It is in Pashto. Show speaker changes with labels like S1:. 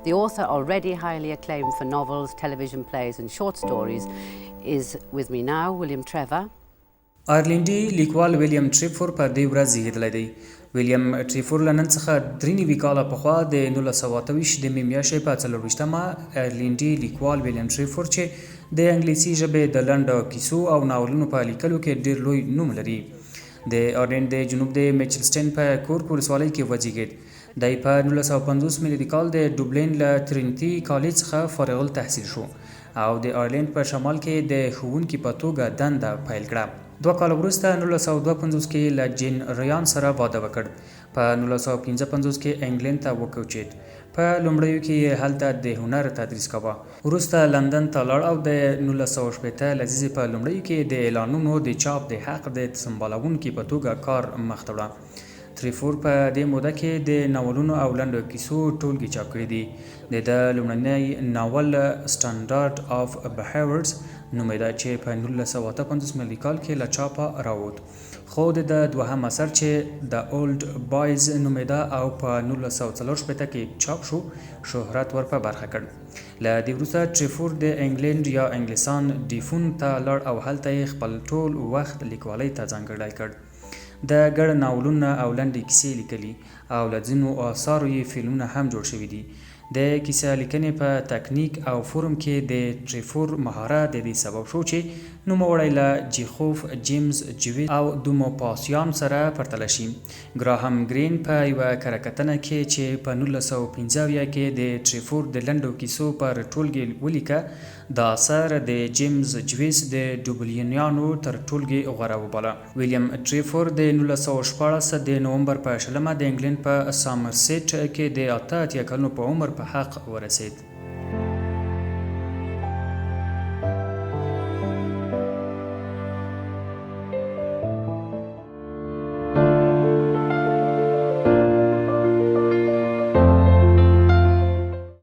S1: The author, already highly acclaimed for novels, television plays and short stories, is with me now, William Trevor.
S2: آیرلینډي لیکوال ویلیام ټریفور په دې ورځ زیږېدلی دی. ویلیام ټریفور له نن څخه 93 کاله پخوا د 1928 د مې میاشتې په 24مه آیرلینډي لیکوال ویلیام ټریفور چې د انګلیسي ژبې د لنډو کیسو او ناولونو په لیکلو کې ډېر لوی نوم لري. د آیرلینډ د جنوب د میچلسټن په کورک ولسوالۍ کې وزیږېد. دی په 1950 میلادي کال د ډوبلین له ترینیټي کالج څخه فارغ التحصیل شو او د آیرلینډ په شمال کې د ښوونکي په توګه دنده پیل کړه. 2 کال وروسته 1952 کې له جین ریان سره واده وکړ. په 1955 کې انګلند ته وکوچېد. په لومړیو کې یې هلته د هنر تدریس کاوه. وروسته لندن ته لاړ او د 1960 لسیزې په لومړیو کې د اعلانونو د چاپ د حق د سمبالونکي په توګه کار مخ ته وړه. ټریفور په دې موده کې د ناولونو او لنډو کیسو ټولګې چاپ کړي دي. د لومړنی ناول سټانډارډ اف بهیورز نومېده چې په 1958 میلادي کال کې له چاپه راووت، خو د دوهم اثر چې د اولډ بایز نومېده او په 1964 کې چاپ شو شهرت ور په برخه کړ. له دې وروسته ټریفور د انګلند یا انګلیسان ډیفون ته لاړ او هلته یې خپل ټول وخت لیکوالۍ ته ځانګړی کړ. د ګڼ ناولونه او لنډې کیسې لیکلي او له ځینو آثارو یې فلمونه هم جوړ شوي دي. د کیسه لیکنې په تکنیک او فورم کې د ټریفور مهارت د دې سبب شو چې نوموړی له جیخوف جیمز جویس او دوموپاسیان سره پرتله شي. ګراهم ګرین په یوه کره-کتنه کې چې په 1915 کې د ټریفور د لنډو کیسو پر ټولګې ولیکه، دا اثر د جیمز جویس د ډوبلینیانو تر ټولګې غوره وباله. ویلیام ټریفور د 1914 د نومبر په 20 د انګلند په سامرسیټ کې د 88 کلونو په عمر په حق ورسید.